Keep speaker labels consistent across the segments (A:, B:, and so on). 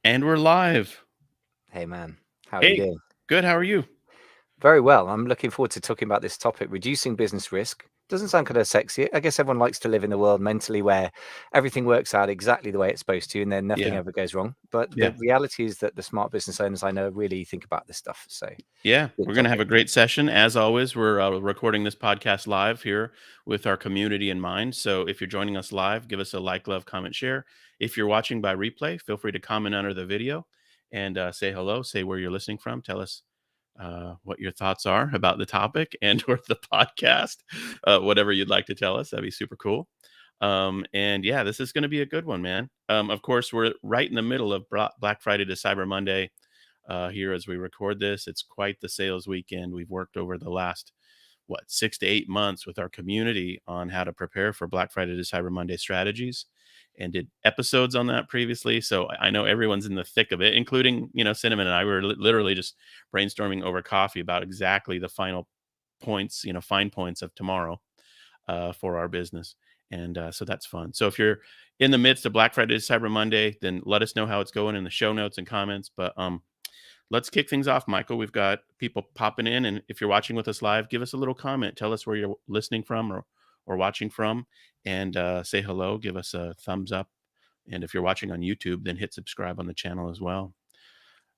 A: And we're live.
B: Hey man, how are you
A: Hey,
B: doing?
A: good. How are you?
B: Very well. I'm looking forward to talking about this topic, reducing business risk. Doesn't sound kind of sexy. I guess everyone likes to live in a world mentally where everything works out exactly the way it's supposed to and then nothing
A: Yeah,
B: ever goes wrong. But the
A: yeah,
B: reality is that the smart business owners I know really think about this stuff. So,
A: yeah.
B: good
A: We're going to have
B: topic.
A: a great session. As always, we're recording this podcast live here with our community in mind. So if you're joining us live, give us a like, love, comment, share. If you're watching by replay, feel free to comment under the video and say hello, say where you're listening from. Tell us what your thoughts are about the topic and or the podcast, whatever you'd like to tell us. That'd be super cool. And yeah, this is going to be a good one, man. Of course, we're right in the middle of Black Friday to Cyber Monday here as we record this. It's quite the sales weekend. We've worked over the last, 6 to 8 months with our community on how to prepare for Black Friday to Cyber Monday strategies and did episodes on that previously. So I know everyone's in the thick of it, including, Cinnamon and I were literally just brainstorming over coffee about exactly the final points, fine points of tomorrow for our business. And so that's fun. So if you're in the midst of Black Friday to Cyber Monday, then let us know how it's going in the show notes and comments. But let's kick things off, Michael. We've got people popping in, and if you're watching with us live, give us a little comment. Tell us where you're listening from or watching from, and say hello. Give us a thumbs up, and if you're watching on YouTube, then hit subscribe on the channel as well.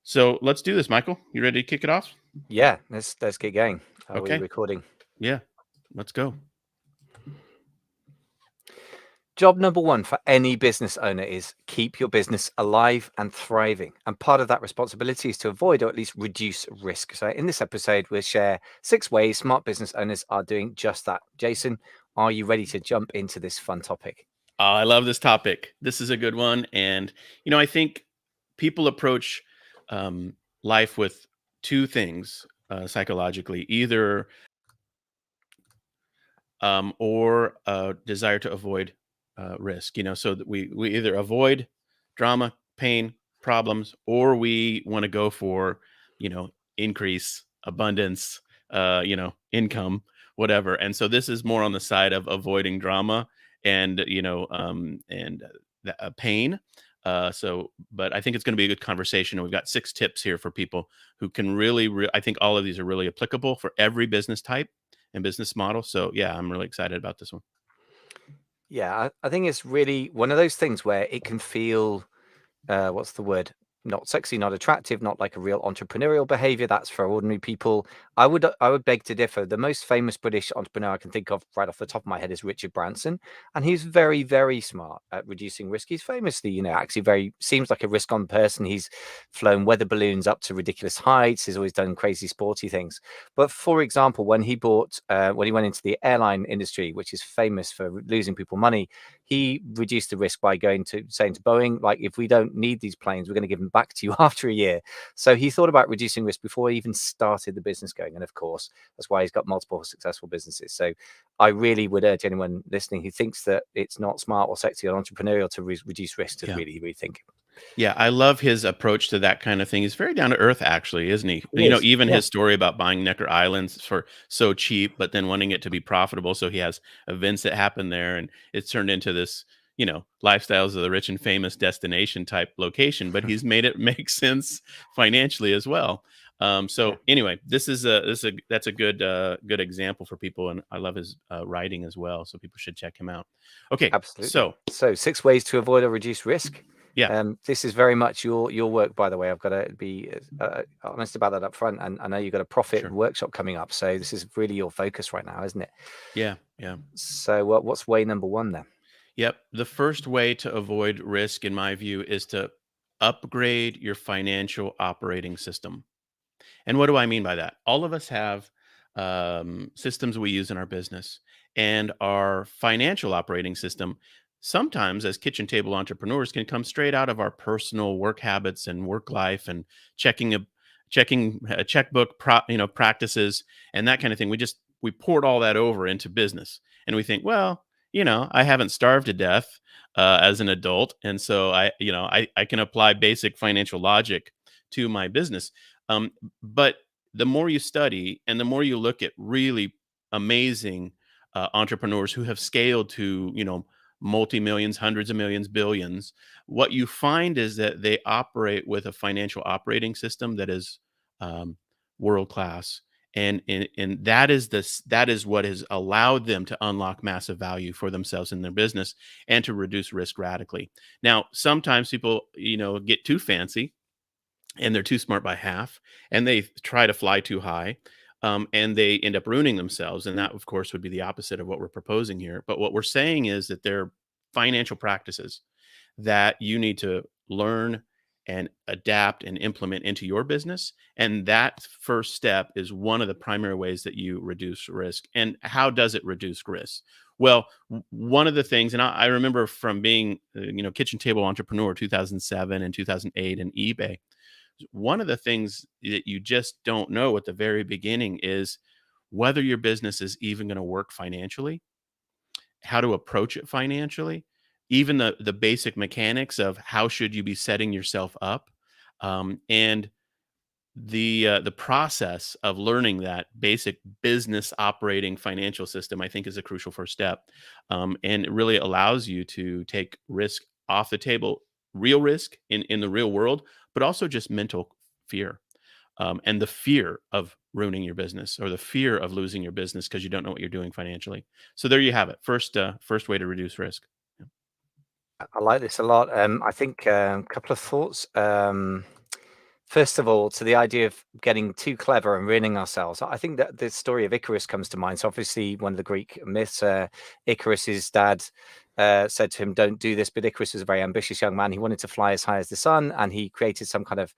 A: So let's do this, Michael. You ready to kick it off?
B: Yeah, let's get going. Are we
A: Okay.
B: recording?
A: Yeah. Let's go.
B: Job number one for any business owner is keep your business alive and thriving. And part of that responsibility is to avoid or at least reduce risk. So, in this episode, we'll share 6 ways smart business owners are doing just that. Jason, are you ready to jump into this fun topic?
A: I love this topic. This is a good one, and I think people approach um, life with two things psychologically: either or desire to avoid risk. So that we either avoid drama, pain, problems, or we want to go for increase, abundance, income, whatever. And so this is more on the side of avoiding drama and pain. But I think it's going to be a good conversation. And we've got 6 tips here for people who can really, I think all of these are really applicable for every business type and business model. So yeah, I'm really excited about this one.
B: Yeah, I think it's really one of those things where it can feel what's the word? Not sexy, not attractive, not like a real entrepreneurial behavior. That's for ordinary people. I would beg to differ. The most famous British entrepreneur I can think of right off the top of my head is Richard Branson, and he's very, very smart at reducing risk. He's famously, actually very seems like a risk-on person. He's flown weather balloons up to ridiculous heights. He's always done crazy sporty things. But for example, when he went into the airline industry, which is famous for losing people money, he reduced the risk by saying to Boeing, like, if we don't need these planes, we're going to give them back to you after a year. So he thought about reducing risk before he even started the business going. And of course, that's why he's got multiple successful businesses. So I really would urge anyone listening who thinks that it's not smart or sexy or entrepreneurial to reduce risk to
A: Yeah.
B: really rethink.
A: Yeah, I love his approach to that kind of thing. He's very down to earth, actually, isn't he?
B: It is.
A: Even
B: Yeah.
A: his story about buying Necker Islands for so cheap, but then wanting it to be profitable. So he has events that happen there, and it's turned into this, lifestyles of the rich and famous destination type location. But he's made it make sense financially as well.
B: Yeah.
A: So anyway, that's a good example for people, and I love his writing as well. So people should check him out. Okay,
B: Absolutely.
A: so
B: So 6 ways to avoid or reduce risk.
A: yeah,
B: This is very much your work, by the way. I've got to be honest about that up front, and I know you've got a profit
A: sure,
B: workshop coming up, so this is really your focus right now, isn't it?
A: yeah, yeah.
B: So, what's way number one then?
A: Yep. The first way to avoid risk, in my view, is to upgrade your financial operating system. And what do I mean by that? All of us have systems we use in our business, and our financial operating system, sometimes as kitchen table entrepreneurs, can come straight out of our personal work habits and work life and checking a checkbook, practices and that kind of thing. We poured all that over into business, and we think, well, I haven't starved to death as an adult, and so I can apply basic financial logic to my business. But the more you study and the more you look at really amazing entrepreneurs who have scaled to multi-millions, hundreds of millions, billions, what you find is that they operate with a financial operating system that is um, world class. And that is what has allowed them to unlock massive value for themselves in their business and to reduce risk radically. Now, sometimes people, get too fancy and they're too smart by half, and they try to fly too high, and they end up ruining themselves. And that, of course, would be the opposite of what we're proposing here. But what we're saying is that they're financial practices that you need to learn and adapt and implement into your business. And that first step is one of the primary ways that you reduce risk. And how does it reduce risk? Well, one of the things, and I remember from being, kitchen table entrepreneur 2007 and 2008 and eBay, one of the things that you just don't know at the very beginning is whether your business is even going to work financially, how to approach it financially, even the basic mechanics of how should you be setting yourself up, and the process of learning that basic business operating financial system, I think, is a crucial first step, and it really allows you to take risk off the table, real risk in the real world, but also just mental fear, and the fear of ruining your business or the fear of losing your business because you don't know what you're doing financially. So there you have it. First way to reduce risk. Yeah.
B: I like this a lot. I think a couple of thoughts. First of all, to the idea of getting too clever and ruining ourselves, I think that the story of Icarus comes to mind. So, obviously, one of the Greek myths, Icarus's dad said to him, "Don't do this." But Icarus was a very ambitious young man. He wanted to fly as high as the sun, and he created some kind of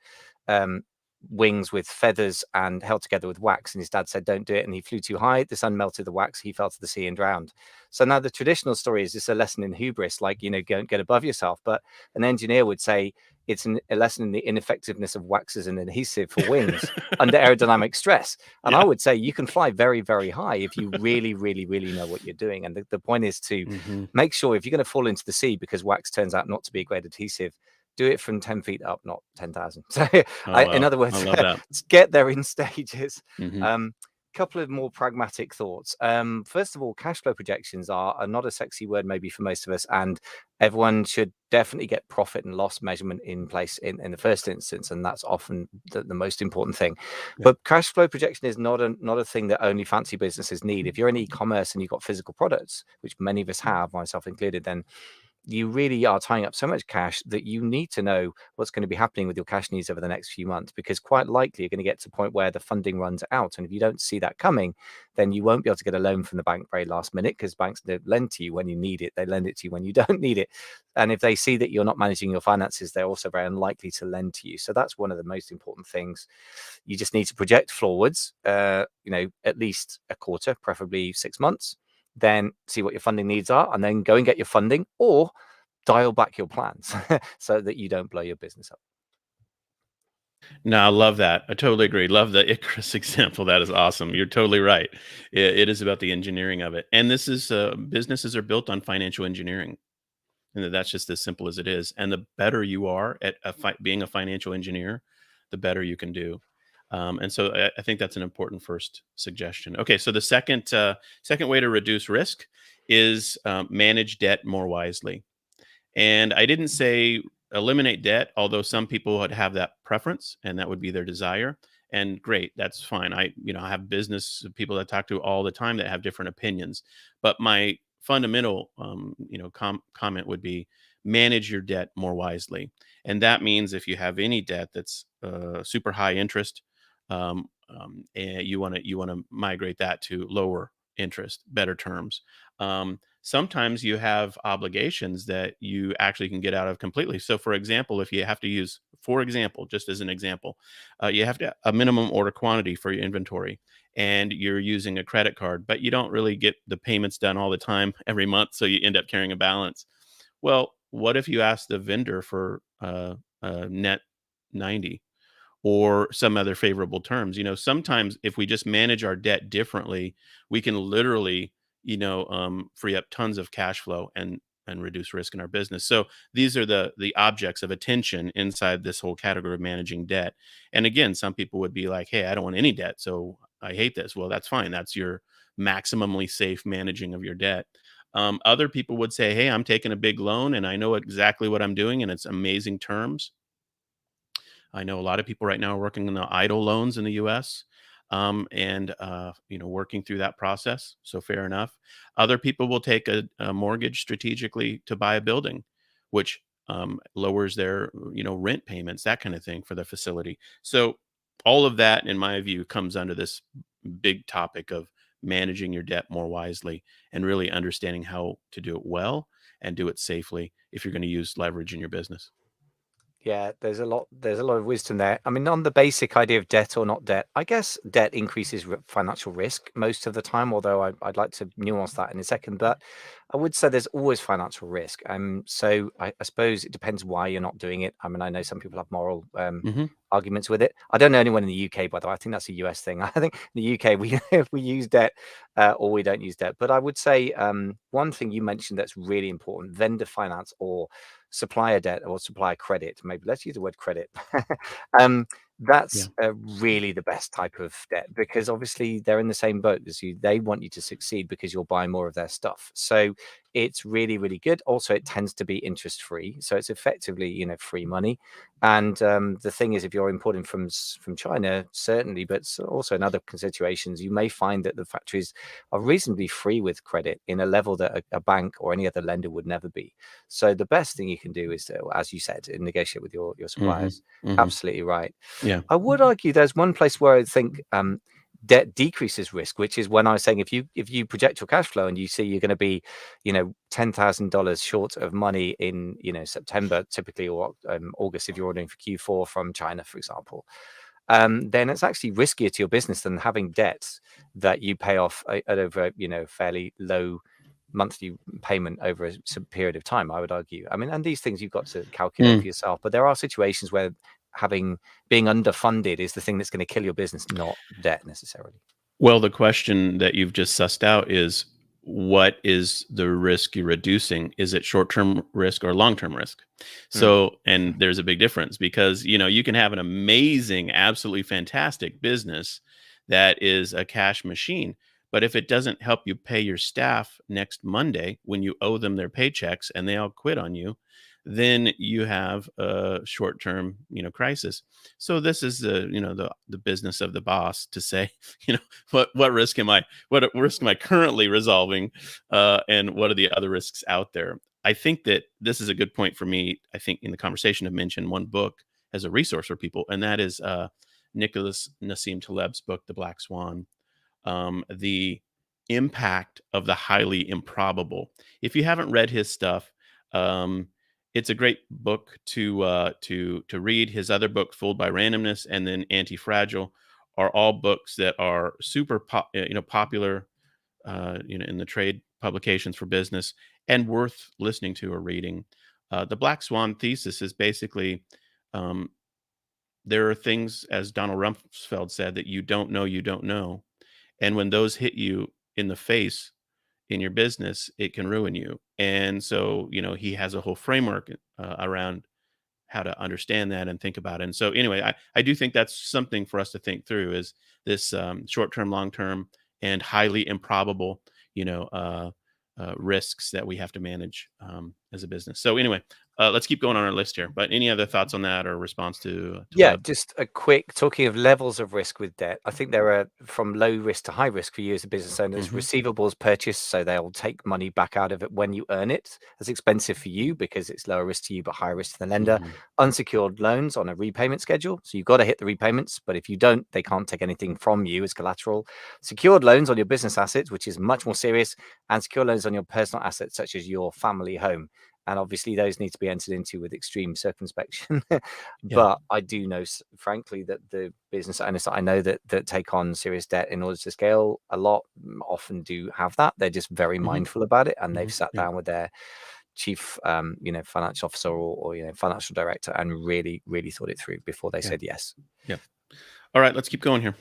B: um, wings with feathers and held together with wax. And his dad said, "Don't do it." And he flew too high. The sun melted the wax. He fell to the sea and drowned. So now the traditional story is just a lesson in hubris, like, don't get above yourself. But an engineer would say it's a lesson in the ineffectiveness of wax as an adhesive for wings under aerodynamic stress. And I
A: Yeah.
B: would say you can fly very, very high if you really, really, really know what you're doing. And the point is to
A: Hmm.
B: make sure if you're going to fall into the sea because wax turns out not to be a great adhesive, do it from 10 feet up, not 10,000. So,
A: Oh
B: in
A: wow,
B: other
A: I
B: words,
A: love that.
B: get there in stages.
A: Hmm.
B: Um, Couple of more pragmatic thoughts. First of all, cash flow projections are not a sexy word, maybe for most of us, and everyone should definitely get profit and loss measurement in place in the first instance, and that's often the most important thing.
A: Yeah.
B: But cash flow projection is not a thing that only fancy businesses need. If you're in e-commerce and you've got physical products, which many of us have, myself included, then you really are tying up so much cash that you need to know what's going to be happening with your cash needs over the next few months, because quite likely you're going to get to a point where the funding runs out. And if you don't see that coming, then you won't be able to get a loan from the bank very last minute, because banks don't lend to you when you need it. They lend it to you when you don't need it. And if they see that you're not managing your finances, they're also very unlikely to lend to you. So that's one of the most important things. You just need to project forwards, at least a quarter, preferably 6 months, then see what your funding needs are, and then go and get your funding, or dial back your plans so that you don't blow your business up.
A: No, I love that. I totally agree. Love the Icarus example. That is awesome. You're totally right. It is about the engineering of it, and this is businesses are built on financial engineering, and that's just as simple as it is. And the better you are at being a financial engineer, the better you can do. And so I think that's an important first suggestion. Okay, so the second way to reduce risk is manage debt more wisely. And I didn't say eliminate debt, although some people would have that preference and that would be their desire. And great, that's fine. I have business people that I talk to all the time that have different opinions. But my fundamental, comment would be manage your debt more wisely. And that means if you have any debt that's super high interest, and you want to migrate that to lower interest, better terms. Sometimes you have obligations that you actually can get out of completely. So, for example, if you have to use, for example, just as an example, you have to a minimum order quantity for your inventory, and you're using a credit card, but you don't really get the payments done all the time every month, so you end up carrying a balance. Well, what if you ask the vendor for net 90? Or some other favorable terms. Sometimes if we just manage our debt differently, we can literally, free up tons of cash flow and reduce risk in our business. So these are the objects of attention inside this whole category of managing debt. And again, some people would be like, "Hey, I don't want any debt, so I hate this." Well, that's fine. That's your maximally safe managing of your debt. Other people would say, hey, I'm taking a big loan and I know exactly what I'm doing and it's amazing terms. I know a lot of people right now are working on the idle loans in the U.S. And working through that process. So fair enough. Other people will take a mortgage strategically to buy a building, which lowers their rent payments, that kind of thing for the facility. So all of that, in my view, comes under this big topic of managing your debt more wisely and really understanding how to do it well and do it safely if you're going to use leverage in your business.
B: Yeah, there's a lot of wisdom there. I mean, on the basic idea of debt or not debt, I guess debt increases financial risk most of the time, although I'd like to nuance that in a second. But I would say there's always financial risk. So I suppose it depends why you're not doing it. I mean, I know some people have moral
A: Hmm.
B: arguments with it. I don't know anyone in the UK, by the way. I think that's a US thing. I think in the UK we use debt or we don't use debt. But I would say one thing you mentioned that's really important: vendor finance or supplier debt or supplier credit. Maybe let's use the word credit. um,
A: Yeah.
B: that's really the best type of debt because obviously they're in the same boat as you. They want you to succeed because you'll buy more of their stuff. So it's really, really good. Also, it tends to be interest free, so it's effectively free money. And the thing is, if you're importing from China, certainly, but also in other situations, you may find that the factories are reasonably free with credit in a level that a bank or any other lender would never be. So the best thing you can do is to, as you said, negotiate with your
A: Hmm.
B: suppliers.
A: Hmm.
B: Absolutely right.
A: Yeah.
B: I would argue there's one place where I think debt decreases risk, which is when I was saying if you project your cash flow and you see you're going to be, $10,000 short of money in September typically, or August if you're ordering for Q4 from China, for example, then it's actually riskier to your business than having debts that you pay off at over fairly low monthly payment over some period of time, I would argue. I mean, and these things you've got to calculate for
A: Mm.
B: yourself, but there are situations where being underfunded is the thing that's going to kill your business, not debt necessarily.
A: Well, the question that you've just sussed out is, what is the risk you're reducing? Is it short-term risk or long-term risk?
B: Mm.
A: So, and there's a big difference because, you can have an amazing, absolutely fantastic business that is a cash machine. But if it doesn't help you pay your staff next Monday when you owe them their paychecks and they all quit on you, then you have a short-term, crisis. So this is the business of the boss to say, you know, what risk am I currently resolving, and what are the other risks out there? I think that this is a good point for me. I think in the conversation I've mentioned one book as a resource for people, and that is Nicholas Nassim Taleb's book, The Black Swan. The impact of the highly improbable. If you haven't read his stuff, um, it's a great book to read. His other book, Fooled by Randomness, and then Anti Fragile, are all books that are super popular, in the trade publications for business and worth listening to or reading. The Black Swan thesis is basically, um, there are things, as Donald Rumsfeld said, that you don't know, and when those hit you in the face in your business, it can ruin you. And so, he has a whole framework around how to understand that and think about it. And so, anyway, I do think that's something for us to think through, is this short term, long term, and highly improbable, risks that we have to manage as a business. So, anyway, let's keep going on our list here. But any other thoughts on that or response to
B: Yeah,
A: Leb?
B: just a quick talking of levels of risk with debt. I think there are from low risk to high risk for you as a business owner. There's
A: Hmm.
B: receivables purchase, so they'll take money back out of it when you earn it. That's expensive for you because it's lower risk to you, but higher risk to the lender.
A: Hmm.
B: Unsecured loans on a repayment schedule. So you've got to hit the repayments, but if you don't, they can't take anything from you as collateral. Secured loans on your business assets, which is much more serious, and secure loans on your personal assets, such as your family home. And obviously, those need to be entered into with extreme circumspection.
A: Yeah.
B: But I do know, frankly, that the business owners that I know that take on serious debt in order to scale a lot often do have that. They're just very
A: Hmm.
B: mindful about it, and they've
A: Hmm.
B: sat
A: Yeah.
B: down with their chief, financial officer or financial director and really, really thought it through before they
A: Yeah.
B: said yes.
A: Yeah. All right, let's keep going here.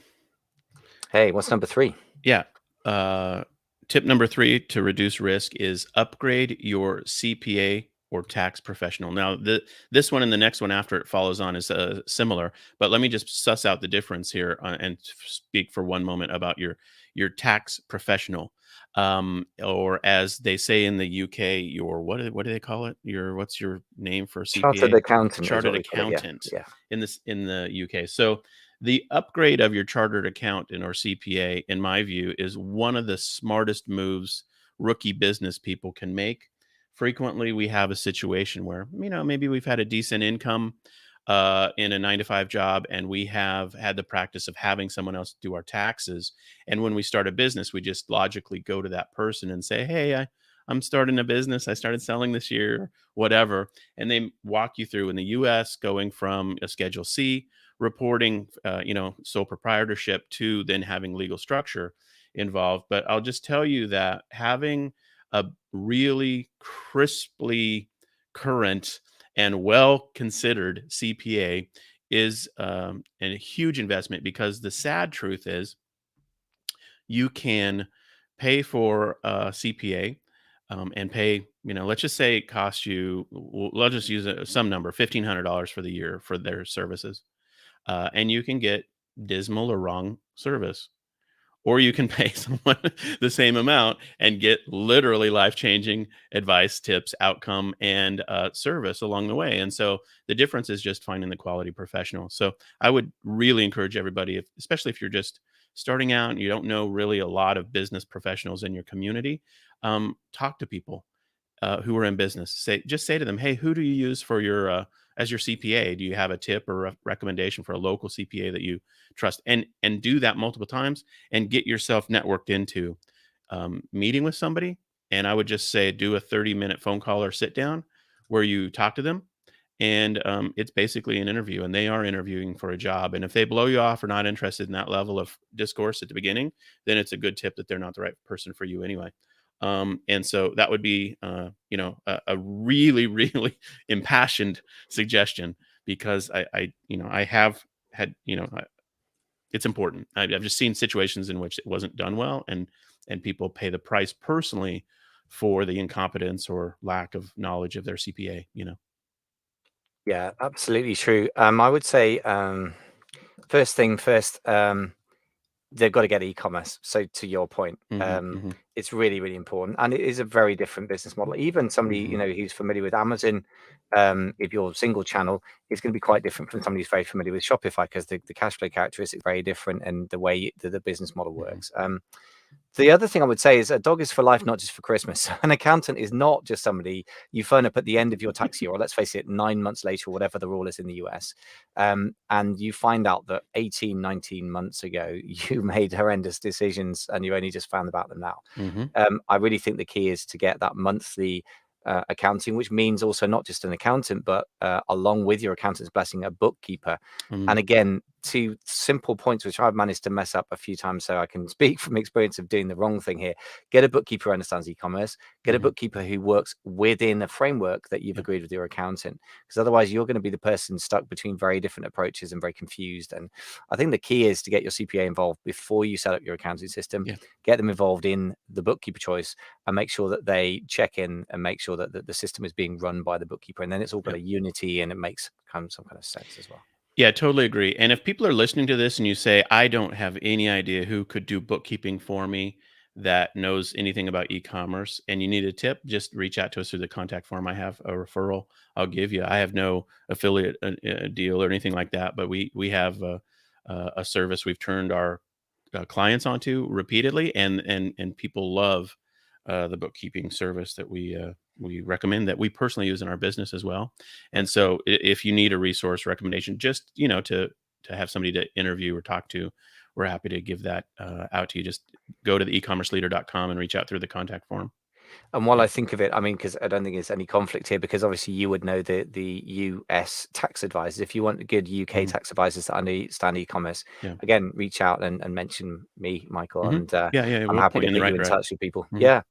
B: Hey, what's number three?
A: Yeah. Uh, Tip number three to reduce risk is upgrade your CPA or tax professional. Now, this one and the next one after it follows on is similar, but let me just suss out the difference here and speak for one moment about your tax professional. or as they say in the UK, your what do they call it? Your what's your name for
B: Chartered
A: CPA?
B: accountant is what
A: Chartered
B: we call it. Yeah,
A: accountant
B: yeah.
A: in the UK. So the upgrade of your chartered accountant or CPA, in my view, is one of the smartest moves rookie business people can make. Frequently, we have a situation where maybe we've had a decent income in a 9 to 5 job, and we have had the practice of having someone else do our taxes. And when we start a business, we just logically go to that person and say, "Hey, I'm starting a business. I started selling this year, whatever." And they walk you through in the US, going from a Schedule C reporting, sole proprietorship, to then having legal structure involved. But I'll just tell you that having a really crisply current and well considered CPA is a huge investment, because the sad truth is you can pay for a CPA, and pay, let's just say it costs you, let's just use some number, $1,500 for the year for their services. And you can get dismal or wrong service, or you can pay someone the same amount and get literally life-changing advice, tips, outcome, and service along the way. And so the difference is just finding the quality professional. So I would really encourage everybody, especially if you're just starting out and you don't know really a lot of business professionals in your community, talk to people who are in business. Say to them, "Hey, who do you use for your as your CPA? Do you have a tip or a recommendation for a local CPA that you trust?" And do that multiple times, and get yourself networked into meeting with somebody. And I would just say, do a 30-minute phone call or sit down where you talk to them, and it's basically an interview, and they are interviewing for a job. And if they blow you off or not interested in that level of discourse at the beginning, then it's a good tip that they're not the right person for you anyway. And so that would be, a really, really impassioned suggestion, because I have had, it's important. I've just seen situations in which it wasn't done well, and people pay the price personally for the incompetence or lack of knowledge of their CPA.
B: Yeah, absolutely true. I would say, first thing first, they've got to get e-commerce. So to your point,
A: Hmm, hmm,
B: it's really, really important, and it is a very different business model. Even somebody
A: hmm.
B: who's familiar with Amazon, if you're single channel, it's going to be quite different from somebody who's very familiar with Shopify, because the cash flow characteristics are very different, and the way that the business model
A: Hmm.
B: works. The other thing I would say is a dog is for life, not just for Christmas. An accountant is not just somebody you phone up at the end of your tax year, or let's face it, 9 months later, or whatever the rule is in the US. And you find out that 18, 19 months ago, you made horrendous decisions and you only just found about them now.
A: Hmm.
B: I really think the key is to get that monthly accounting, which means also not just an accountant, but along with your accountant's blessing, a bookkeeper.
A: Hmm.
B: And again, two simple points which I've managed to mess up a few times, so I can speak from experience of doing the wrong thing here. Get a bookkeeper who understands e-commerce. Get a
A: Hmm.
B: bookkeeper who works within a framework that you've
A: Yeah.
B: agreed with your accountant, because otherwise you're going to be the person stuck between very different approaches and very confused. And I think the key is to get your CPA involved before you set up your accounting system.
A: Yeah.
B: Get them involved in the bookkeeper choice, and make sure that they check in and make sure that the system is being run by the bookkeeper, and then it's all got
A: Yeah.
B: a unity and it makes some kind of sense as well.
A: Yeah, totally agree. And if people are listening to this and you say, "I don't have any idea who could do bookkeeping for me that knows anything about e-commerce," and you need a tip, just reach out to us through the contact form. I have a referral I'll give you. I have no affiliate deal or anything like that, but we have a service we've turned our clients onto repeatedly, and people love the bookkeeping service that we recommend, that we personally use in our business as well. And
B: That's good.
A: so if you need a resource recommendation, just to have somebody to interview or talk to, we're happy to give that out to you. Just go to the ecommerceleader.com and reach out through the contact form.
B: And while
A: Yeah.
B: I think of it, I mean, because I don't think there's any conflict here, because obviously you would know the US tax advisors. If you want good UK
A: Hmm.
B: tax advisors that understand e-commerce,
A: Yeah.
B: again, reach out and mention me, Michael,
A: Hmm.
B: and
A: Yeah. Yeah.
B: I'm
A: We'll
B: happy
A: point
B: to
A: you in the
B: put
A: right
B: you in
A: direction.
B: touch with people.
A: Hmm.
B: Yeah,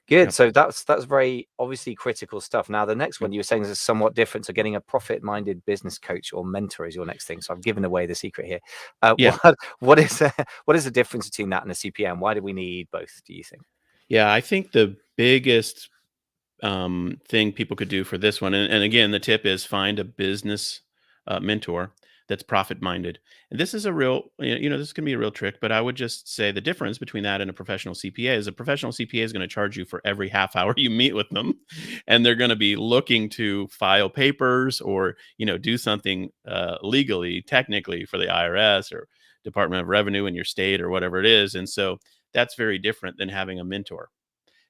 B: good.
A: Yep.
B: So that's very obviously critical stuff. Now, the next
A: Yep.
B: one you were saying is somewhat different. So getting a profit-minded business coach or mentor is your next thing. So I've given away the secret here.
A: Yeah.
B: What is what is the difference between that and a CPM? Why do we need both, do you think?
A: Yeah. I think the biggest thing people could do for this one. And again, the tip is find a business mentor that's profit minded. And this is a real, this can be a real trick, but I would just say the difference between that and a professional CPA is a professional CPA is going to charge you for every half hour you meet with them. And they're going to be looking to file papers or, do something legally, technically for the IRS or Department of Revenue in your state or whatever it is. And so that's very different than having a mentor.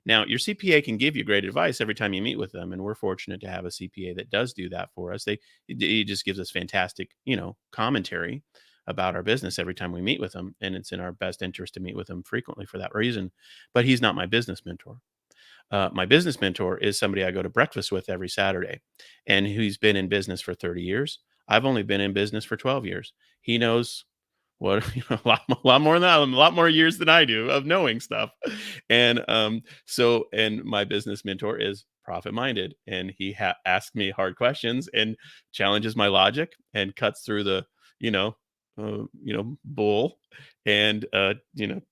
A: Now, your CPA can give you great advice every time you meet with them, and we're fortunate to have a CPA that does do that for us. He just gives us fantastic, commentary about our business every time we meet with them, and it's in our best interest to meet with them frequently for that reason. But he's not my business mentor. My business mentor is somebody I go to breakfast with every Saturday, and who's been in business for 30 years. I've only been in business for 12 years. He knows what a lot more than that, a lot more years than I do of knowing stuff. And and my business mentor is profit minded, and he asks me hard questions and challenges my logic and cuts through the you know bull, and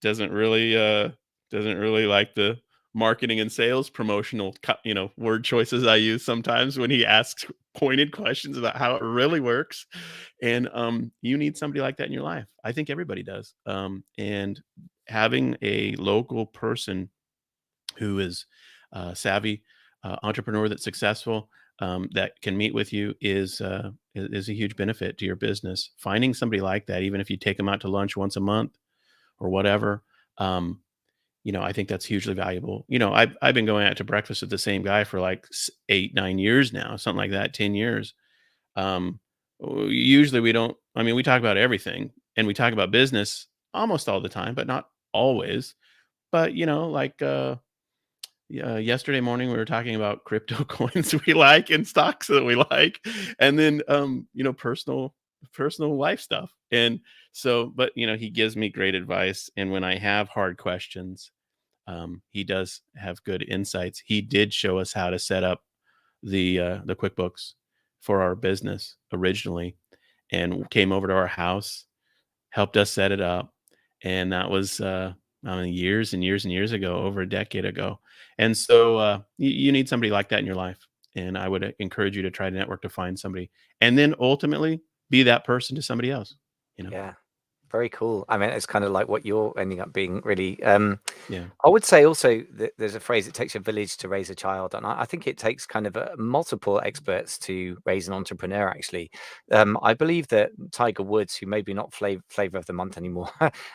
A: doesn't really like the marketing and sales promotional word choices I use sometimes when he asks pointed questions about how it really works. And you need somebody like that in your life. I think everybody does. And having a local person who is savvy, entrepreneur that's successful, that can meet with you is a huge benefit to your business. Finding somebody like that, even if you take them out to lunch once a month or whatever, um, I think that's hugely valuable. I've been going out to breakfast with the same guy for like 8, 9 years now, something like that, 10 years. Um, Usually we don't. I mean, we talk about everything, and we talk about business almost all the time, but not always. But like yeah, yesterday morning we were talking about crypto coins we like and stocks that we like, and then personal life stuff. And so, but he gives me great advice, and when I have hard questions, he does have good insights. He did show us how to set up the QuickBooks for our business originally, and came over to our house, helped us set it up, and that was I mean, years and years and years ago, over a decade ago. And so you need somebody like that in your life, and I would encourage you to try to network to find somebody, and then ultimately be that person to somebody else. You know,
B: Yeah. Very cool. I mean, it's kind of like what you're ending up being, really.
A: yeah.
B: I would say also that there's a phrase, it takes a village to raise a child. And I think it takes kind of multiple experts to raise an entrepreneur, actually. I believe that Tiger Woods, who maybe not flavor of the month anymore,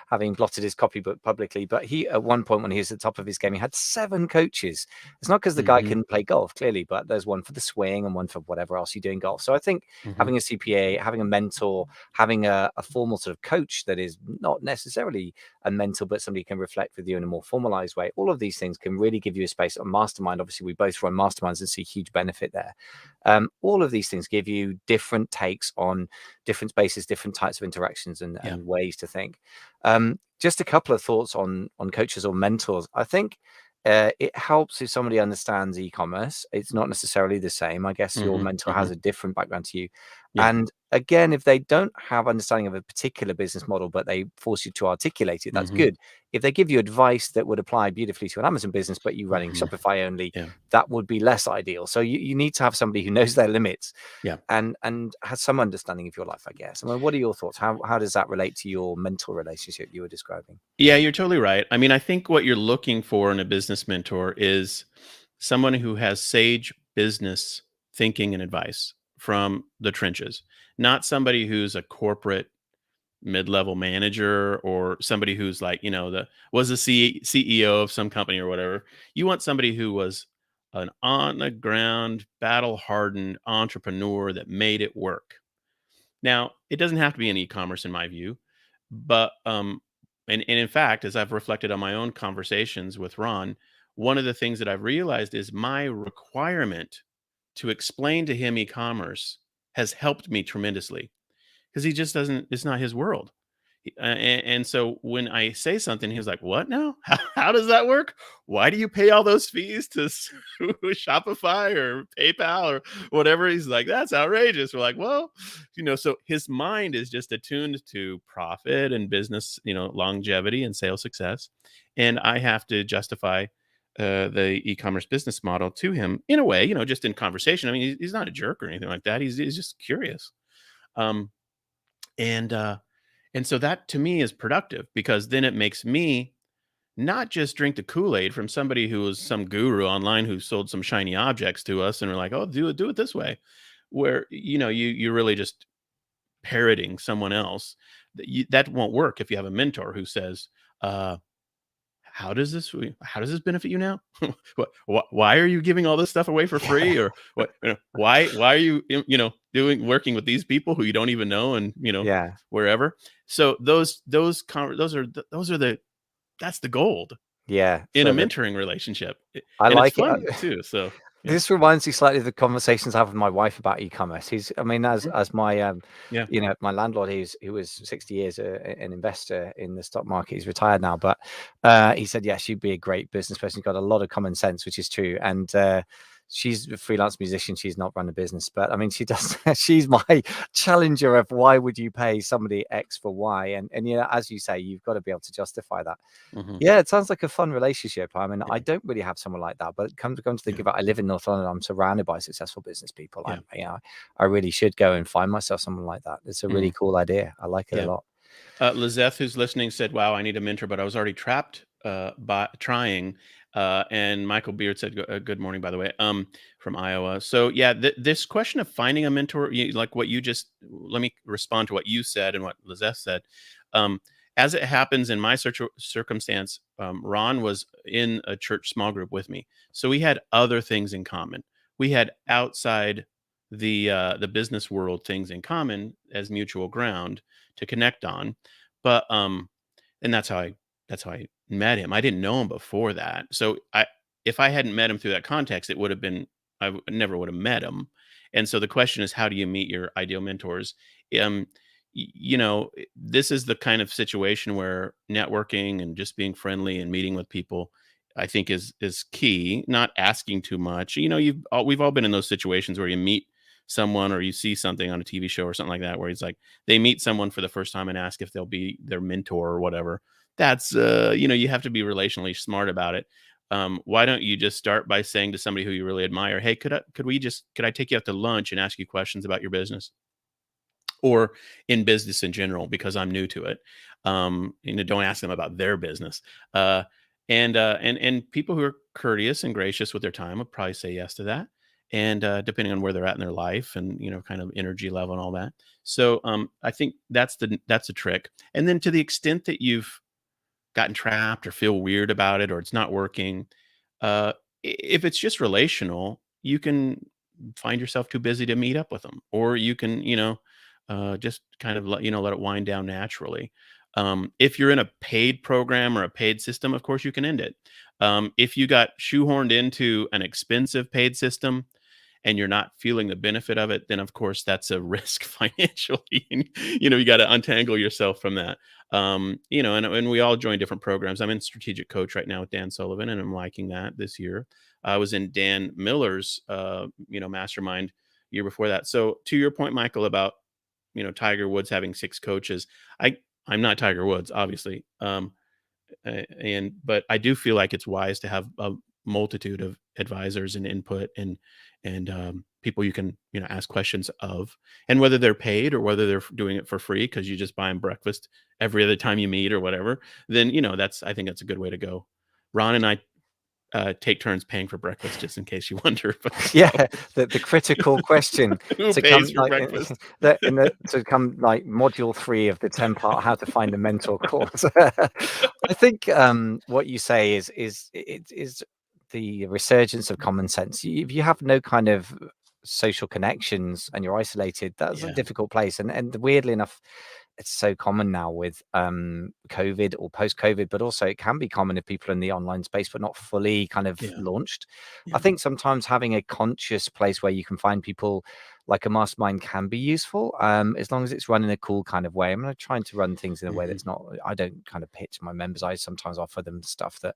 B: having blotted his copybook publicly, but he, at one point when he was at the top of his game, he had 7 coaches. It's not because the guy
A: Hmm.
B: couldn't play golf, clearly, but there's one for the swing and one for whatever else you do in golf. So I think
A: Hmm.
B: having a CPA, having a mentor, having a formal sort of coach that is not necessarily a mentor, but somebody can reflect with you in a more formalized way. All of these things can really give you a space. A mastermind, obviously, we both run masterminds and see huge benefit there. All of these things give you different takes on different spaces, different types of interactions,
A: Yeah.
B: and ways to think. Just a couple of thoughts on coaches or mentors. I think it helps if somebody understands e-commerce. It's not necessarily the same. I guess your
A: Hmm.
B: mentor
A: Hmm.
B: has a different background to you.
A: Yeah.
B: And again, if they don't have understanding of a particular business model, but they force you to articulate it, that's
A: Hmm.
B: good. If they give you advice that would apply beautifully to an Amazon business, but you running
A: Hmm.
B: Shopify only,
A: Yeah.
B: that would be less ideal. So you need to have somebody who knows their limits
A: Yeah.
B: and has some understanding of your life, I guess. I mean, what are your thoughts? How does that relate to your mentor relationship you were describing?
A: Yeah, you're totally right. I mean, I think what you're looking for in a business mentor is someone who has sage business thinking and advice from the trenches, not somebody who's a corporate mid-level manager or somebody who's like, the was a CEO of some company or whatever. You want somebody who was an on the ground, battle hardened entrepreneur that made it work. Now, it doesn't have to be in e-commerce in my view, but and in fact, as I've reflected on my own conversations with Ron, one of the things that I've realized is my requirement to explain to him e-commerce has helped me tremendously because he just doesn't, it's not his world. And so when I say something, he was like, "What now? How does that work? Why do you pay all those fees to Shopify or PayPal or whatever?" He's like, "That's outrageous." We're like, "Well, so his mind is just attuned to profit and business, longevity and sales success, and I have to justify the e-commerce business model to him in a way, just in conversation. I mean, he's not a jerk or anything like that. He's just curious." Um, And and so that to me is productive, because then it makes me not just drink the Kool-Aid from somebody who was some guru online who sold some shiny objects to us and we're like, "Oh, do it this way." Where, you're really just parroting someone else. That won't work if you have a mentor who says, uh, how does this benefit you now? Why are you giving all this stuff away for free? Or why are you, doing working with these people who you don't even know, and
B: Yeah,
A: wherever. So those are the that's the gold
B: yeah.
A: in a
B: So
A: mentoring relationship.
B: I
A: And it's
B: like it.
A: fun too. So yeah.
B: This reminds me slightly of the conversations I have with my wife about e-commerce. I mean,
A: Mhm.
B: as my,
A: Yeah.
B: my landlord, who was 60 years an investor in the stock market. He's retired now, but he said, yes, you'd be a great business person. You've got a lot of common sense, which is true. And she's a freelance musician. She's not run a business, but I mean, she does. She's my challenger of why would you pay somebody X for Y? And as you say, you've got to be able to justify that.
A: Hmm.
B: Yeah, it sounds like a fun relationship. I mean, I
A: Yeah.
B: don't really have someone like that, but come to think
A: Yeah.
B: of it, I live in North London. I'm surrounded by successful business people.
A: Yeah.
B: I really should go and find myself someone like that. It's a really
A: Hmm.
B: cool idea. I like it a
A: Yeah.
B: lot.
A: Lizeth, who's listening, said, "Wow, I need a mentor," but I was already trapped by trying. And Michael Beard said, "Good morning," by the way, from Iowa. So yeah, this question of finding a mentor, like what you just, let me respond to what you said and what Lizeth said. Um, as it happens in my circumstance, Ron was in a church small group with me, so we had other things in common. We had outside the business world things in common as mutual ground to connect on. But and that's how I met him. I didn't know him before that. So if I hadn't met him through that context, it would have been, never would have met him. And so the question is, how do you meet your ideal mentors? Um this is the kind of situation where networking and just being friendly and meeting with people, I think, is key. Not asking too much. We've all been in those situations where you meet someone or you see something on a TV show or something like that, where it's like they meet someone for the first time and ask if they'll be their mentor or whatever. That's you have to be relationally smart about it. Why don't you just start by saying to somebody who you really admire, "Hey, could I take you out to lunch and ask you questions about your business?" Or in business in general, because I'm new to it. Don't ask them about their business. And people who are courteous and gracious with their time would probably say yes to that. And depending on where they're at in their life and kind of energy level and all that. So I think that's a trick. And then to the extent that you've gotten trapped or feel weird about it or it's not working, if it's just relational, you can find yourself too busy to meet up with them, or you can, just kind of let it wind down naturally. If you're in a paid program or a paid system, of course you can end it. If you got shoehorned into an expensive paid system and you're not feeling the benefit of it, then of course that's a risk financially. And, you got to untangle yourself from that. And we all join different programs. I'm in strategic coach right now with Dan Sullivan, and I'm liking that this year. I was in Dan Miller's, mastermind year before that. So to your point, Michael, about, Tiger Woods having six coaches, I'm not Tiger Woods, obviously. And but I do feel like it's wise to have a multitude of advisors and input and people you can ask questions of, and whether they're paid or whether they're doing it for free because you just buy them breakfast every other time you meet or whatever, then I think that's a good way to go. Ron and I take turns paying for breakfast, just in case you wonder. But
B: Yeah, the critical question
A: who
B: to
A: pays
B: come
A: for
B: like
A: breakfast?
B: to come like module 3 of the 10-part how to find a mentor course. I think what you say is the resurgence of common sense. If you have no kind of social connections and you're isolated, that's a
A: Yeah.
B: difficult place. And weirdly enough, it's so common now with COVID or post COVID, but also it can be common if people are in the online space but not fully kind of
A: Yeah.
B: launched. I
A: Yeah.
B: think sometimes having a conscious place where you can find people like a mastermind can be useful, as long as it's run in a cool kind of way. I'm not trying to run things in a way
A: Hmm.
B: that's not. I don't kind of pitch my members. I sometimes offer them stuff that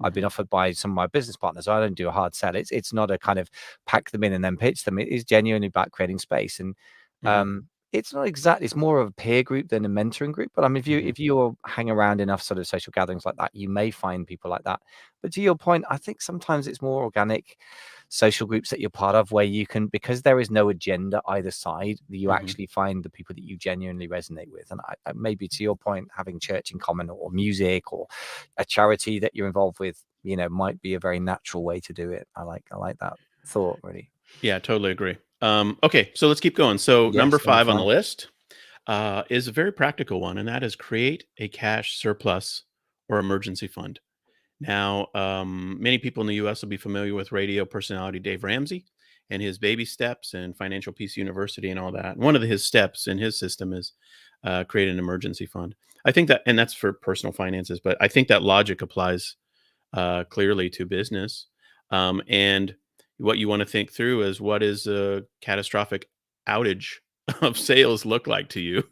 B: I've been
A: Hmm.
B: offered by some of my business partners. I don't do a hard sell. It's not a kind of pack them in and then pitch them. It is genuinely about creating space and
A: Hmm.
B: It's not exactly, it's more of a peer group than a mentoring group, but I mean,
A: Mhm,
B: if you're hang around enough sort of social gatherings like that, you may find people like that. But to your point, I think sometimes it's more organic social groups that you're part of where you can, because there is no agenda either side, that you
A: mhm.
B: actually find the people that you genuinely resonate with. And maybe to your point, having church in common or music or a charity that you're involved with, might be a very natural way to do it. I like that thought, really.
A: Yeah, totally agree. Okay, so let's keep going. So number
B: Yes, number
A: 5 on the
B: 5.
A: list is a very practical one, and that is create a cash surplus or emergency fund. Now, many people in the US will be familiar with radio personality Dave Ramsey and his baby steps and Financial Peace University and all that. One of his steps in his system is create an emergency fund. I think that, and that's for personal finances, but I think that logic applies clearly to business. And what you want to think through is, what is a catastrophic outage of sales look like to you?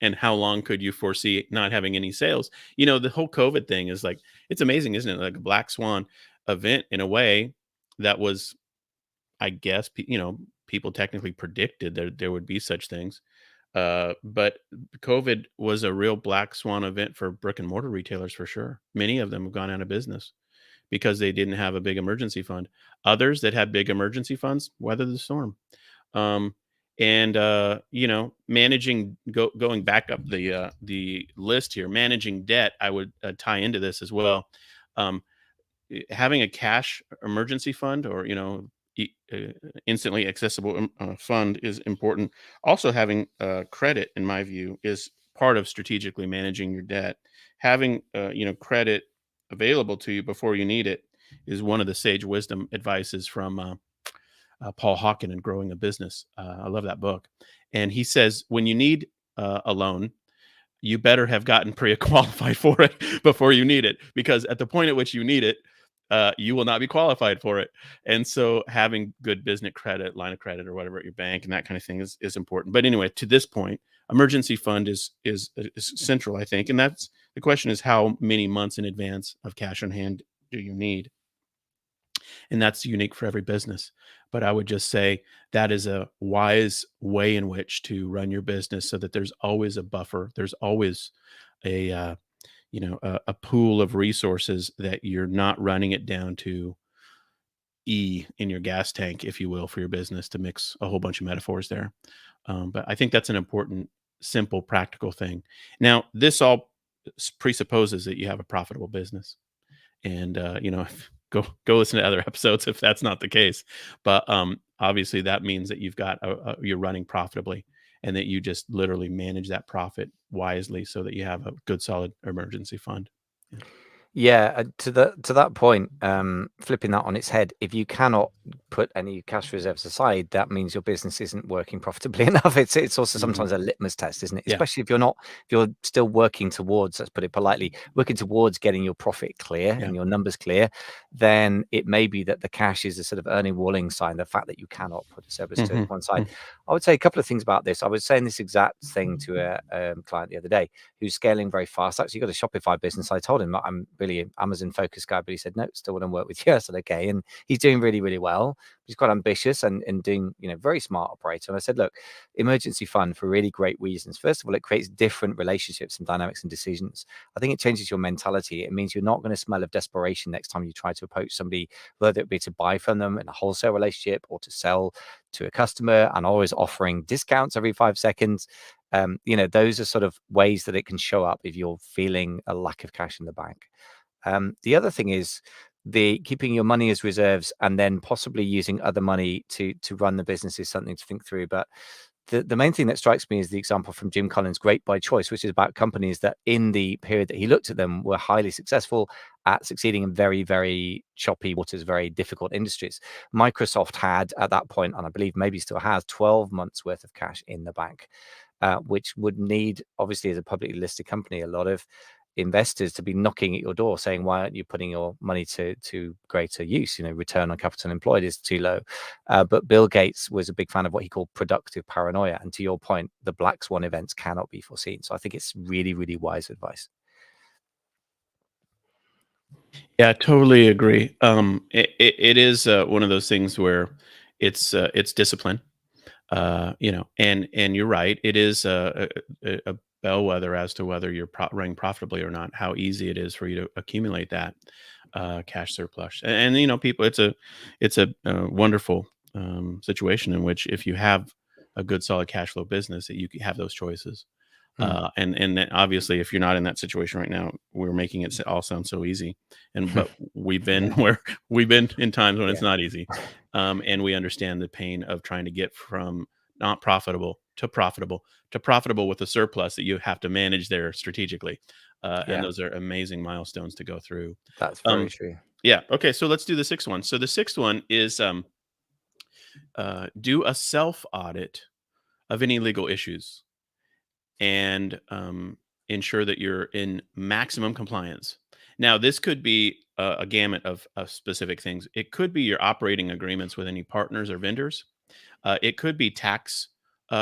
A: And how long could you foresee not having any sales? The whole COVID thing is like, it's amazing, isn't it? Like a black swan event in a way that was, I guess, people technically predicted that there would be such things. But COVID was a real black swan event for brick and mortar retailers for sure. Many of them have gone out of business because they didn't have a big emergency fund. Others that had big emergency funds weathered the storm. Um, and managing going back up the list here, managing debt, I would tie into this as well. Um, Having a cash emergency fund, or instantly accessible fund is important. Also, having credit, in my view, is part of strategically managing your debt. Having credit available to you before you need it is one of the sage wisdom advices from Paul Hawken in Growing a Business. I love that book, and he says when you need a loan, you better have gotten pre-qualified for it before you need it, because at the point at which you need it, you will not be qualified for it. And so having good business credit, line of credit, or whatever at your bank and that kind of thing is important. But anyway, to this point, emergency fund is central, I think. And that's the question: is how many months in advance of cash on hand do you need? And that's unique for every business. But I would just say that is a wise way in which to run your business, so that there's always a buffer. There's always a pool of resources, that you're not running it down to E in your gas tank, if you will, for your business, to mix a whole bunch of metaphors there. But I think that's an important, simple, practical thing. Now, this all presupposes that you have a profitable business, and go listen to other episodes if that's not the case. But obviously that means that you're running profitably, and that you just literally manage that profit wisely, so that you have a good solid emergency fund. Yeah.
B: Yeah, to that point, flipping that on its head, if you cannot put any cash reserves aside, that means your business isn't working profitably enough. It's also
A: Mhm.
B: sometimes a litmus test, isn't it?
A: Yeah.
B: Especially if you're still working towards, let's put it politely, working towards getting your profit clear
A: Yeah.
B: and your numbers clear, then it may be that the cash is a sort of early warning sign, the fact that you cannot put a surplus to
A: Mhm.
B: one side.
A: Mm.
B: I would say a couple of things about this. I was saying this exact thing to a client the other day who's scaling very fast. Actually, got a Shopify business. I told him that I'm really an Amazon focused guy, but he said, no, still want to work with you. I said, okay. And he's doing really, really well. He's quite ambitious and doing, very smart operator. And I said, look, emergency fund for really great reasons. First of all, it creates different relationships and dynamics and decisions. I think it changes your mentality. It means you're not going to smell of desperation next time you try to approach somebody, whether it be to buy from them in a wholesale relationship or to sell to a customer, and always offering discounts every 5 seconds. Those are sort of ways that it can show up if you're feeling a lack of cash in the bank. The other thing is the keeping your money as reserves and then possibly using other money to run the business is something to think through. But the main thing that strikes me is the example from Jim Collins' Great by Choice, which is about companies that in the period that he looked at them were highly successful at succeeding in very, very choppy waters, very difficult industries. Microsoft had at that point, and I believe maybe still has, 12 months worth of cash in the bank, which would need, obviously, as a publicly listed company, a lot of investors to be knocking at your door saying, why aren't you putting your money to greater use? Return on capital employed is too low. But Bill Gates was a big fan of what he called productive paranoia. And to your point, the black swan events cannot be foreseen. So I think it's really, really wise advice.
A: Yeah, I totally agree. It is one of those things where it's discipline. And you're right. It is a bellwether as to whether you're running profitably or not. How easy it is for you to accumulate that cash surplus, and people. It's a wonderful situation in which if you have a good solid cash flow business, that you can have those choices.
B: Mm.
A: And then obviously, if you're not in that situation right now, we're making it all sound so easy. But we've been
B: Yeah.
A: where we've been in times when it's
B: Yeah.
A: not easy, and we understand the pain of trying to get from not profitable to profitable to profitable with a surplus that you have to manage there strategically. And
B: Yeah.
A: those are amazing milestones to go through.
B: That's very
A: Um,
B: true.
A: yeah. Okay. So let's do the sixth one. So the sixth one is do a self audit of any legal issues and ensure that you're in maximum compliance. Now, this could be a gamut of specific things. It could be your operating agreements with any partners or vendors. It could be tax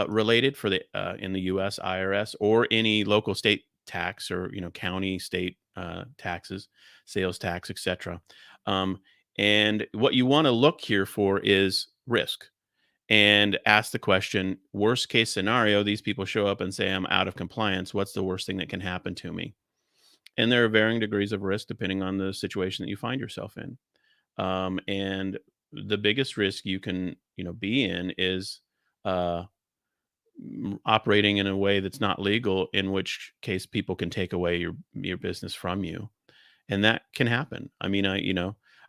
A: related for the in the U.S. IRS or any local state tax or county state taxes, sales tax, etc. Um, and what you want to look here for is risk and ask the question, worst case scenario, these people show up and say, I'm out of compliance. What's the worst thing that can happen to me? And there are varying degrees of risk depending on the situation that you find yourself in. And the biggest risk you can, be in is uh, operating in a way that's not legal, in which case people can take away your business from you, and that can happen. I mean, I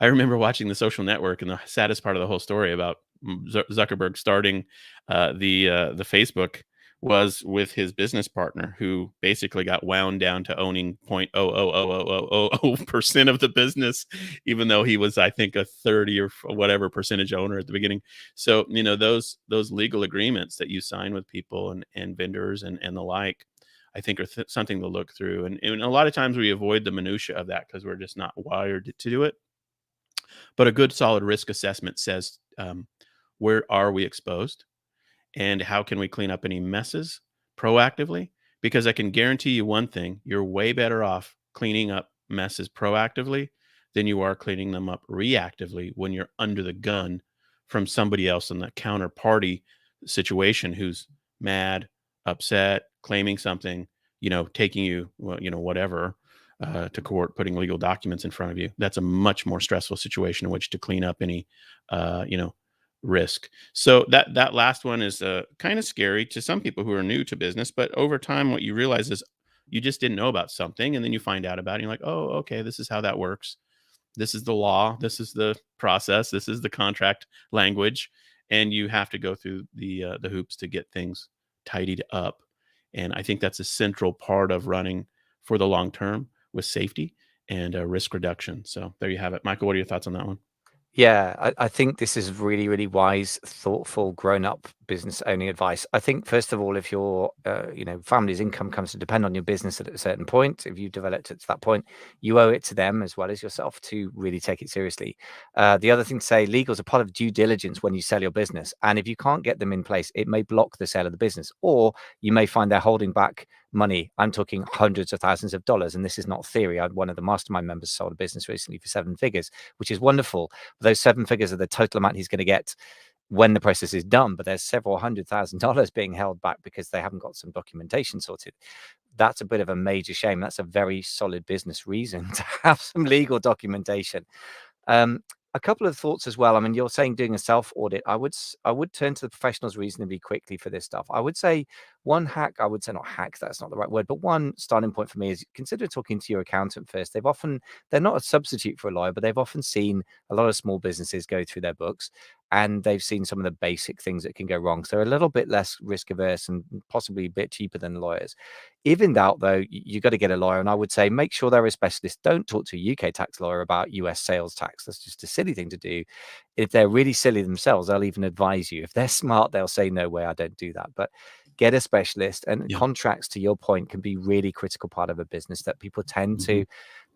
A: remember watching The Social Network, and the saddest part of the whole story about Zuckerberg starting the Facebook was with his business partner, who basically got wound down to owning 0.0000000% of the business, even though he was, I think, a 30 or whatever percentage owner at the beginning. So those legal agreements that you sign with people and vendors and the like, I think are something to look through. And a lot of times we avoid the minutia of that because we're just not wired to do it. But a good solid risk assessment says, where are we exposed and how can we clean up any messes proactively? Because I can guarantee you one thing, you're way better off cleaning up messes proactively than you are cleaning them up reactively when you're under the gun from somebody else in the counterparty situation who's mad, upset, claiming something, taking you, well, whatever, to court, putting legal documents in front of you. That's a much more stressful situation in which to clean up any, risk. So that last one is kind of scary to some people who are new to business, but over time, what you realize is you just didn't know about something, and then you find out about it. And you're like, oh, okay, this is how that works. This is the law. This is the process. This is the contract language, and you have to go through the hoops to get things tidied up. And I think that's a central part of running for the long term with safety and risk reduction. So there you have it, Michael. What are your thoughts on that one?
B: Yeah, I think this is really, really wise, thoughtful, grown-up business owning advice. I think first of all, if your family's income comes to depend on your business at a certain point, if you've developed it to that point, you owe it to them as well as yourself to really take it seriously. The other thing to say, legals are part of due diligence when you sell your business, and if you can't get them in place, it may block the sale of the business, or you may find they're holding back money. I'm talking hundreds of thousands of dollars, and this is not theory. One of the mastermind members sold a business recently for 7 figures, which is wonderful. Those 7 figures are the total amount he's going to get when the process is done, but there's several $100,000 being held back because they haven't got some documentation sorted. That's a bit of a major shame. That's a very solid business reason to have some legal documentation. Um, a couple of thoughts as well. I mean, you're saying doing a self audit. I would turn to the professionals reasonably quickly for this stuff. I would say one hack. I would say not hack. That's not the right word. But one starting point for me is consider talking to your accountant first. They're not a substitute for a lawyer, but they've often seen a lot of small businesses go through their books, and they've seen some of the basic things that can go wrong. So they're a little bit less risk averse and possibly a bit cheaper than lawyers. If in doubt, though, you got to get a lawyer. And I would say make sure they're a specialist. Don't talk to a UK tax lawyer about US sales tax. That's just a silly thing to do. If they're really silly themselves, they'll even advise you. If they're smart, they'll say, no way, I don't do that. But get a specialist. And
A: Yeah.
B: contracts, to your point, can be really critical part of a business that people tend
A: Hmm.
B: to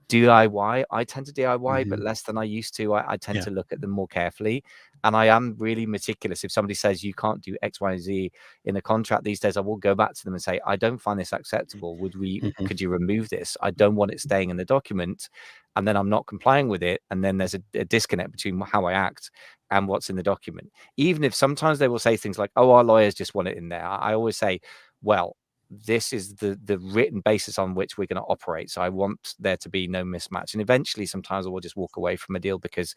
B: DIY. I tend to DIY, but
A: Hmm.
B: less than I used to. I tend
A: Yeah.
B: to look at them more carefully. And I am really meticulous. If somebody says you can't do X, Y, and Z in a contract these days, I will go back to them and say, I don't find this acceptable.
A: Hmm.
B: Could you remove this? I don't want it staying in the document. And then I'm not complying with it. And then there's a disconnect between how I act and what's in the document. Even if sometimes they will say things like, "Oh, our lawyers just want it in there." I always say, "Well, this is the written basis on which we're going to operate. So I want there to be no mismatch." And eventually, sometimes I will just walk away from a deal because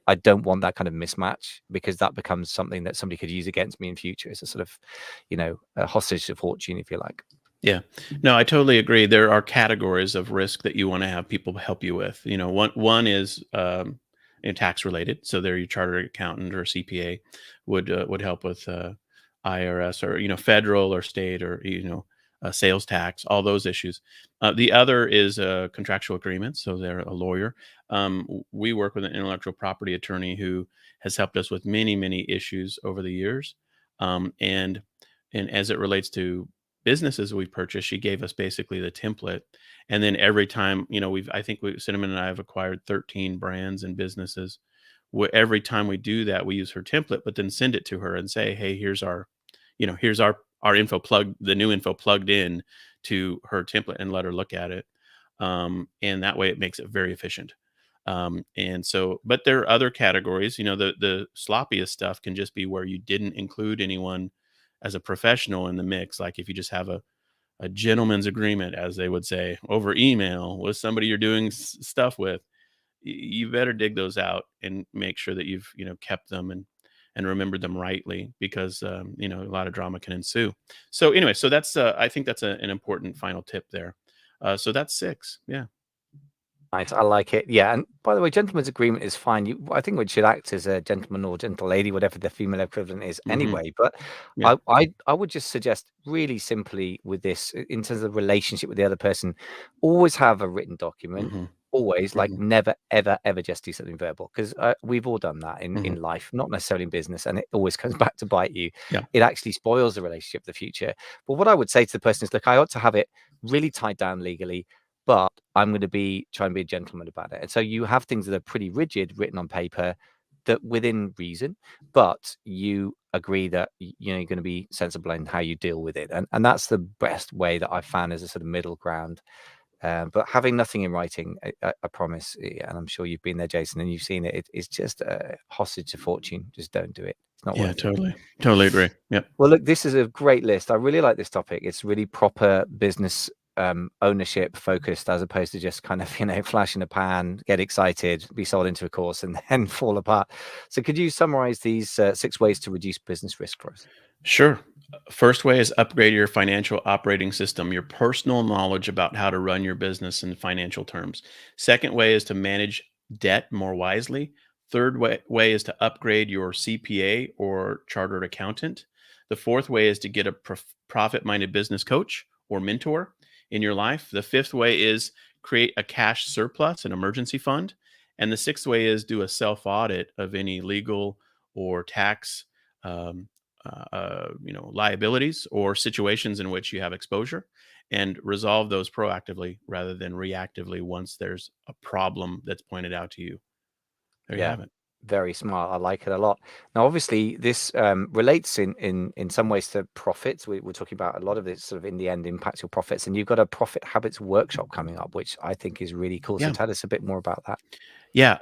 B: I don't want that kind of mismatch, because that becomes something that somebody could use against me in future as a sort of, a hostage to fortune, if you like.
A: Yeah. No, I totally agree. There are categories of risk that you want to have people help you with. One is tax related. So there, your chartered accountant or CPA would help with IRS, or federal or state, or sales tax, all those issues. The other is contractual agreements. So they're a lawyer. We work with an intellectual property attorney who has helped us with many issues over the years, and as it relates to businesses we purchased, she gave us basically the template. And then every time, I think Cinnamon and I have acquired 13 brands and businesses. Every time we do that, we use her template, but then send it to her and say, "Hey, here's our info plugged, the new info plugged in to her template, and let her look at it." And that way, it makes it very efficient. And so, but there are other categories. The sloppiest stuff can just be where you didn't include anyone as a professional in the mix. Like if you just have a gentleman's agreement, as they would say, over email with somebody you're doing stuff with, you better dig those out and make sure that you've kept them and remembered them rightly, because a lot of drama can ensue. So anyway, so that's I think that's an important final tip there. So that's six. Yeah.
B: Nice, I like it. Yeah, and by the way, gentleman's agreement is fine. I think it should act as a gentleman or gentle lady, whatever the female equivalent is
A: Hmm.
B: anyway. But
A: Yeah.
B: I would just suggest really simply with this, in terms of the relationship with the other person, always have a written document.
A: Hmm.
B: Always, like,
A: Hmm.
B: never, ever, ever just do something verbal, because we've all done that in
A: Hmm.
B: life, not necessarily in business, and it always comes back to bite you.
A: Yeah.
B: It actually spoils the relationship for the future. But what I would say to the person is, look, I ought to have it really tied down legally, but I'm going to be trying to be a gentleman about it. And so you have things that are pretty rigid written on paper, that within reason, but you agree that you're going to be sensible in how you deal with it. And that's the best way that I've found as a sort of middle ground. But having nothing in writing, I promise, and I'm sure you've been there, Jason, and you've seen it, it's just a hostage to fortune. Just don't do it. It's not
A: Yeah.
B: worth it.
A: Totally agree. Yep.
B: Well, look, this is a great list. I really like this topic. It's really proper business ownership focused, as opposed to just kind of, flash in a pan, get excited, be sold into a course, and then fall apart. So, could you summarize these 6 ways to reduce business risk for us?
A: Sure. First way is upgrade your financial operating system, your personal knowledge about how to run your business in financial terms. Second way is to manage debt more wisely. Third way is to upgrade your CPA or chartered accountant. The fourth way is to get a profit minded business coach or mentor in your life. The fifth way is create a cash surplus, an emergency fund. And the sixth way is do a self audit of any legal or tax um, liabilities or situations in which you have exposure, and resolve those proactively rather than reactively once there's a problem that's pointed out to you. There you
B: Yeah,
A: have it.
B: very smart. I like it a lot. Now, obviously, this relates in some ways to profits. We're talking about a lot of this sort of in the end impacts your profits, and you've got a profit habits workshop coming up, which I think is really cool. So
A: Yeah.
B: tell us a bit more about that.
A: Yeah.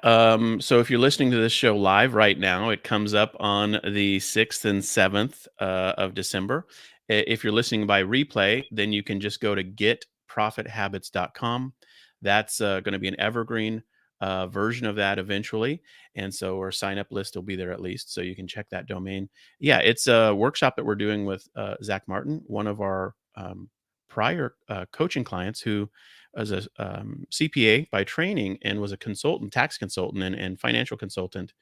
A: So if you're listening to this show live right now, it comes up on the 6th and 7th of December. If you're listening by replay, then you can just go to getprofithabits.com. That's going to be an evergreen version of that eventually. And so our sign up list will be there at least. So you can check that domain. Yeah. It's a workshop that we're doing with Zach Martin, one of our prior coaching clients, who as a CPA by training and was a consultant, tax consultant, and financial consultant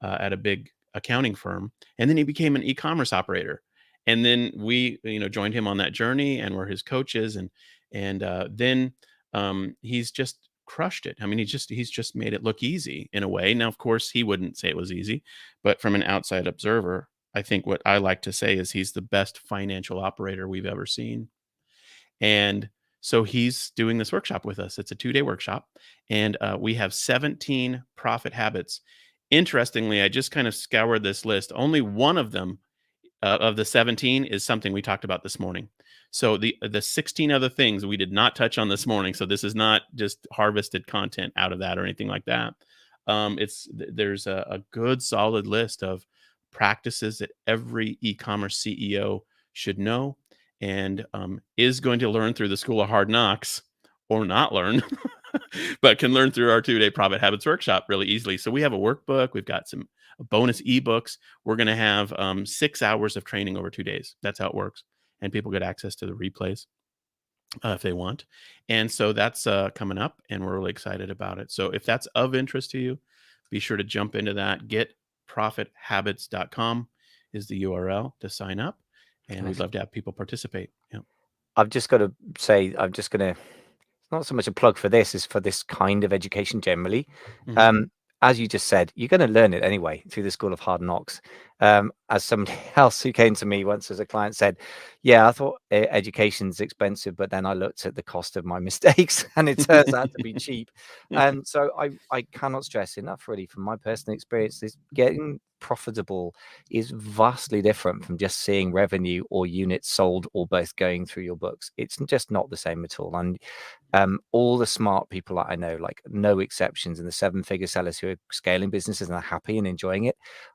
A: at a big accounting firm. And then he became an e-commerce operator. And then we, joined him on that journey and were his coaches. And then he's just crushed it. I mean, he's just made it look easy in a way. Now, of course, he wouldn't say it was easy, but from an outside observer, I think what I like to say is he's the best financial operator we've ever seen. And so he's doing this workshop with us. It's a 2-day workshop, and we have 17 profit habits. Interestingly, I just kind of scoured this list. Only one of them, of the 17, is something we talked about this morning. So the 16 other things we did not touch on this morning. So this is not just harvested content out of that or anything like that. There's a good solid list of practices that every e-commerce CEO should know and is going to learn through the School of Hard Knocks or not learn, but can learn through our 2-day Profit Habits workshop really easily. So we have a workbook. We've got some bonus ebooks. We're going to have 6 hours of training over 2 days. That's how it works. And people get access to the replays if they want. And so that's coming up, and we're really excited about it. So if that's of interest to you, be sure to jump into that. Getprofithabits.com is the URL to sign up, and we'd
B: Nice.
A: love to have people participate. Yeah.
B: I've just got to say, I'm just going to, it's not so much a plug for this as for this kind of education generally.
A: Hmm.
B: Um, as you just said, you're going to learn it anyway through the School of Hard Knocks. As somebody else who came to me once as a client said, yeah, I thought education's expensive, but then I looked at the cost of my mistakes and it turns out to be cheap. And so I cannot stress enough, really, from my personal experience, is getting profitable is vastly different from just seeing revenue or units sold or both going through your books. It's just not the same at all. And all the smart people that I know, like no exceptions, and the 7-figure sellers who are scaling businesses and are happy and enjoying it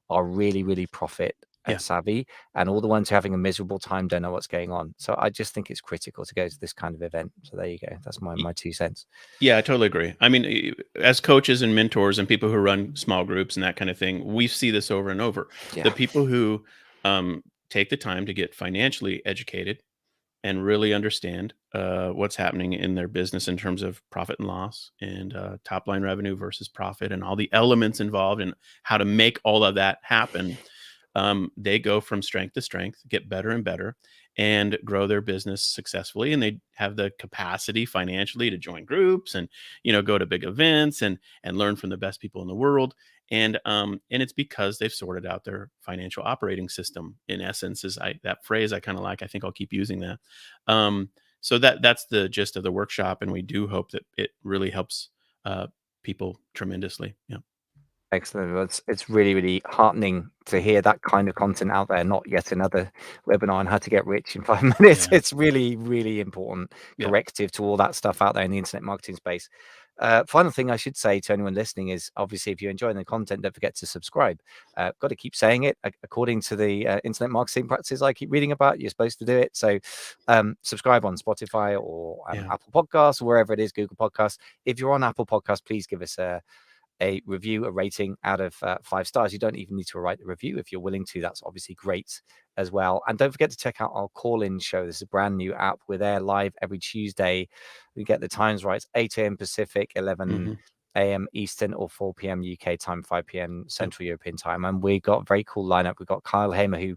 B: are really, really profit
A: Yeah.
B: savvy. And all the ones who are having a miserable time don't know what's going on. So I just think it's critical to go to this kind of event. So there you go. That's my 2 cents.
A: Yeah, I totally agree. I mean, as coaches and mentors and people who run small groups and that kind of thing, we see this over and over. The
B: Yeah.
A: people who take the time to get financially educated and really understand what's happening in their business in terms of profit and loss and top line revenue versus profit and all the elements involved and how to make all of that happen. They go from strength to strength, get better and better, and grow their business successfully. And they have the capacity financially to join groups and go to big events and learn from the best people in the world. And it's because they've sorted out their financial operating system. In essence, is that phrase I kind of like. I think I'll keep using that. So that's the gist of the workshop, and we do hope that it really helps people tremendously. Yeah.
B: Excellent. Well, it's really, really heartening to hear that kind of content out there, not yet another webinar on how to get rich in 5 minutes.
A: Yeah.
B: It's really, really important
A: Yeah.
B: corrective to all that stuff out there in the internet marketing space. Final thing I should say to anyone listening is obviously if you're enjoying the content, don't forget to subscribe. Got to keep saying it. According to the internet marketing practices I keep reading about, you're supposed to do it. So subscribe on Spotify or
A: Yeah.
B: Apple Podcasts or wherever it is, Google Podcasts. If you're on Apple Podcasts, please give us a review, a rating out of 5 stars. You don't even need to write the review. If you're willing to, that's obviously great as well. And don't forget to check out our call-in show. This is a brand new app. We're there live every Tuesday. We get the times right. It's 8 a.m. Pacific, 11
A: Hmm.
B: a.m. Eastern, or 4 p.m. UK time, 5 p.m.
A: Yep.
B: Central European time. And we got a very cool lineup. We've got Kyle Hamer, who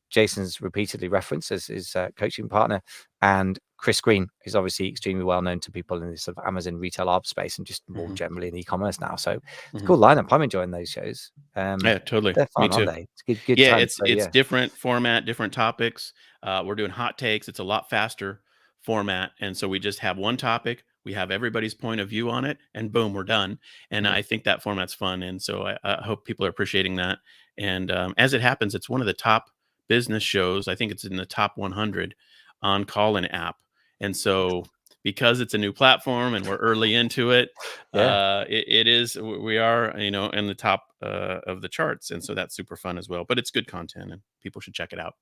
B: Jason's repeatedly referenced as his coaching partner, and Chris Green, who's obviously extremely well known to people in the sort of Amazon retail ARB space and just more
A: Hmm.
B: generally in e-commerce now. So it's a
A: Hmm.
B: cool lineup. I'm enjoying those shows.
A: Yeah, totally.
B: They're
A: Me
B: fun, aren't
A: too.
B: they? It's good
A: Yeah,
B: time.
A: it's
B: So
A: it's
B: yeah,
A: different format, different topics. We're doing hot takes. It's a lot faster format, and so we just have one topic. We have everybody's point of view on it, and boom, we're done. And
B: yeah,
A: I think that format's fun, and so I hope people are appreciating that. And as it happens, it's one of the top business shows. I think it's in the top 100 on Call-in app, and so because it's a new platform and we're early into it,
B: yeah,
A: it is we are in the top of the charts, and so that's super fun as well. But it's good content, and people should check it out.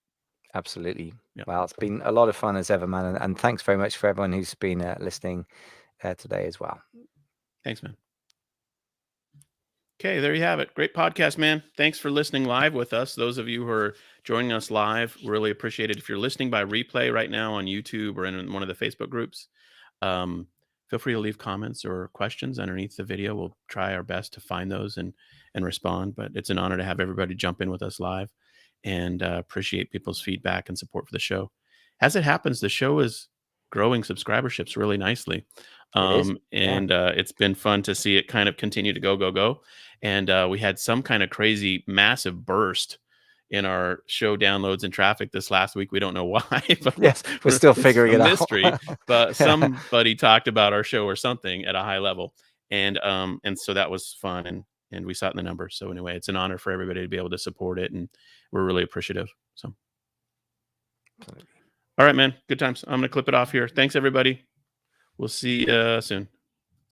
B: absolutely.
A: Yeah,
B: Well, it's been a lot of fun as ever, man. And thanks very much for everyone who's been listening today as well.
A: thanks, man. Okay, there you have it. Great podcast, man. Thanks for listening live with us. Those of you who are joining us live, really appreciate it. If you're listening by replay right now on YouTube or in one of the Facebook groups, um, feel free to leave comments or questions underneath the video. We'll try our best to find those and respond. But it's an honor to have everybody jump in with us live, and appreciate people's feedback and support for the show. As it happens, the show is growing subscriberships really nicely,
B: It is. Yeah.
A: and it's been fun to see it kind of continue to go. And we had some kind of crazy massive burst in our show downloads and traffic this last week. We don't know why, but
B: Yes, we're still
A: it's
B: figuring
A: a
B: it out.
A: mystery. But
B: Yeah,
A: somebody talked about our show or something at a high level, and so that was fun, and we saw it in the numbers. So anyway, it's an honor for everybody to be able to support it, and we're really appreciative. So,
B: absolutely.
A: all right, man, good times. I'm gonna clip it off here. Thanks, everybody. We'll see you soon.